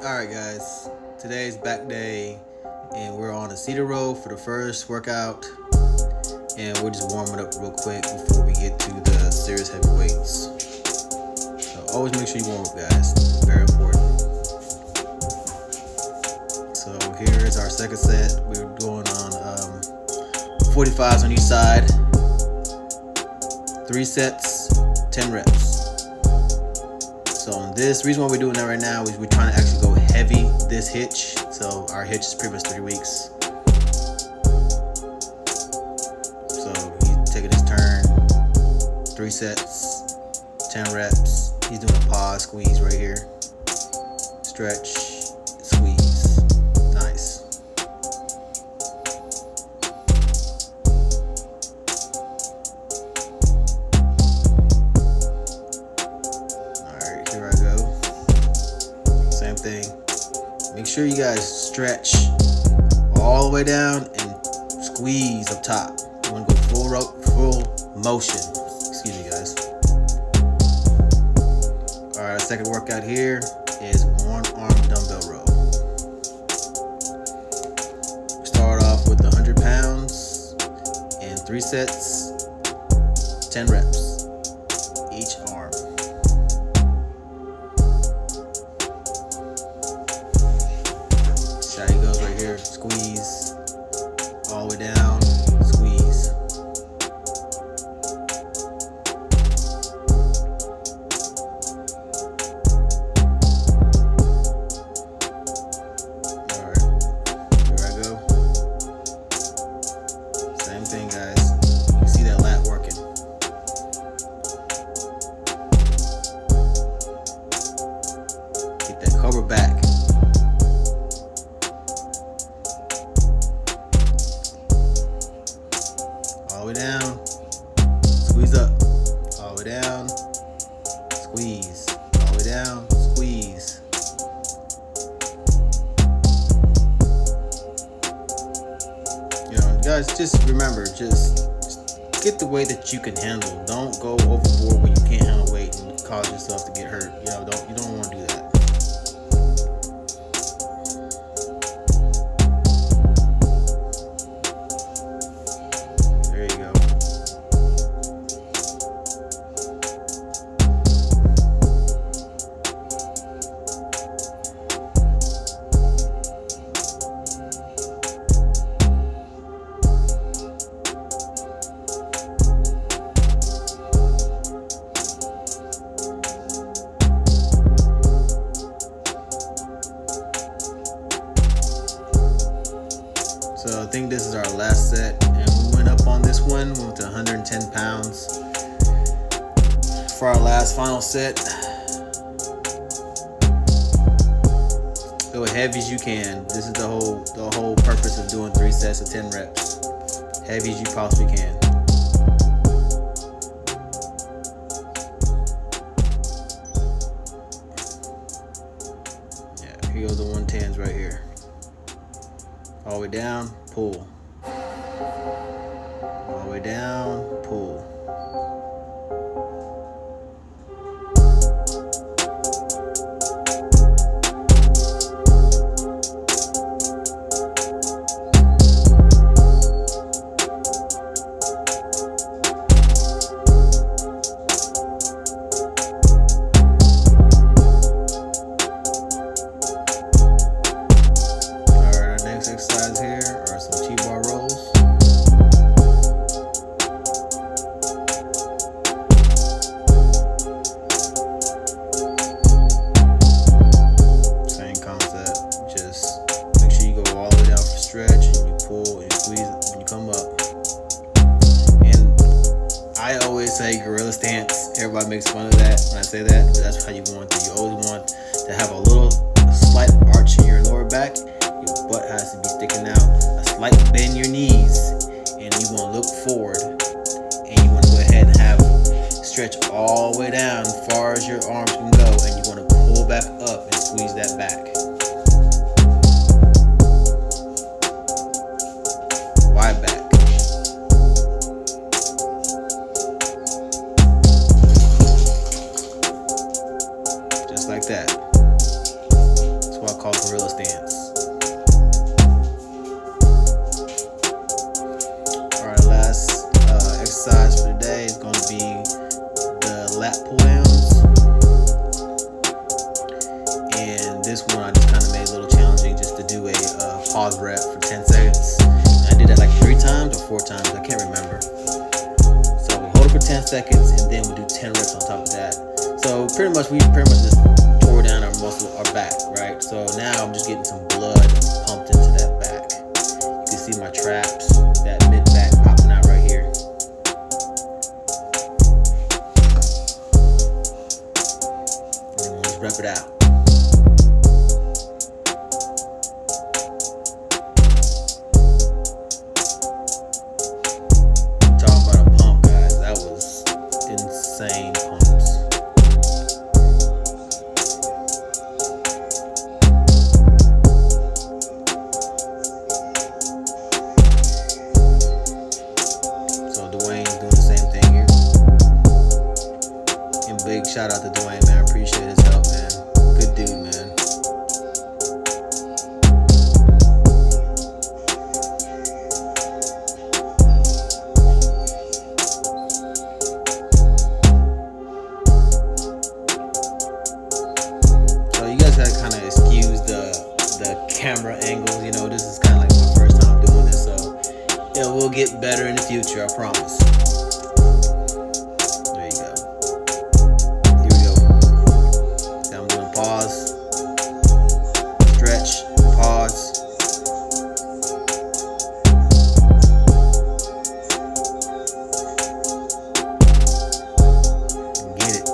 Alright guys, today's back day and we're on the Cedar Road for the first workout, and we're just warming up real quick before we get to the serious heavy weights. So always make sure you warm up, guys, very important. So here is our second set. We're going on 45s on each side, 3 sets, 10 reps. So on this, reason why we're doing that right now is we're trying to actually go heavy this hitch. So our hitch is pretty much 3 weeks. So he's taking his turn, 3 sets, 10 reps. He's doing a pause squeeze right here. Stretch, squeeze. Nice. Here I go. Same thing. Make sure you guys stretch all the way down and squeeze up top. You want to go full motion. Excuse me, guys. All right, second workout here is one arm dumbbell row. Start off with 100 pounds and 3 sets, 10 reps each arm. How he goes right here, squeeze, all the way down, squeeze. Alright, here I go. Same thing, guys. You see that lat working. Get that cover back. All the way down, squeeze up, all the way down, squeeze, all the way down, squeeze. You know, guys, just remember, just get the weight that you can handle. Don't go overboard when you can't handle weight and cause yourself to get hurt. You know, you don't want to do that. So I think this is our last set, and we went up on this one, went to 110 pounds for our last final set. Go as heavy as you can. This is the whole purpose of doing 3 sets of 10 reps. Heavy as you possibly can. Yeah, here goes the 110s right here. All the way down, pull. All the way down, pull. Exercise here are some T-bar rolls. called gorilla stance. Alright, last exercise for today is going to be the lat pull downs. And this one I just kind of made a little challenging just to do a pause rep for 10 seconds. And I did that like 3 times or 4 times, I can't remember. So we'll hold it for 10 seconds and then we'll do 10 reps on top of that. So we pretty much just tore down our muscle, our back, right? So now I'm just getting some blood pumped into that back. You can see my traps, that mid back popping out right here. And then we'll just rep it out. Talking about a pump, guys. That was insane pumps. Big shout out to Dwayne, man. I appreciate his help, man. Good dude, man. So you guys gotta kind of excuse the camera angles. You know, this is kind of like my first time doing this, so it will get better in the future, I promise. Pause, stretch, pause. Get it.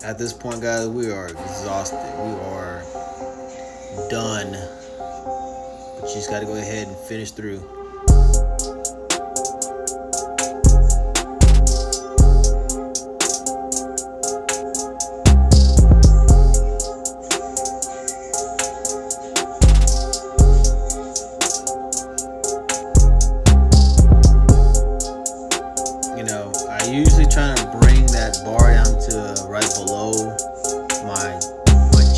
At this point, guys, we are exhausted. We are done. But you just got to go ahead and finish through. You know, I usually try to bring that bar down to right below my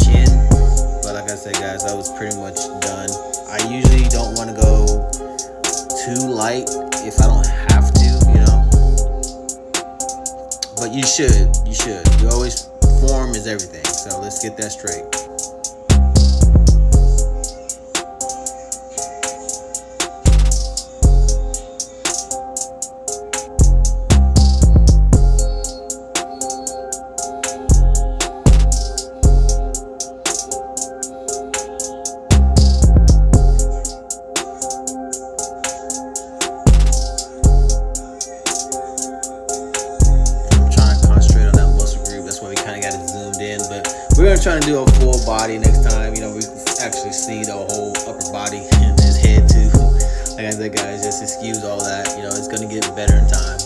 chin. But like I said, guys, I was pretty much done. I usually don't want to go too light if I don't have to, you know. But you should. You always, form is everything. So let's get that straight. We're gonna try to do a full body next time. You know, we can actually see the whole upper body and his head too. Like I said, guys, just excuse all that. You know, it's gonna get better in time.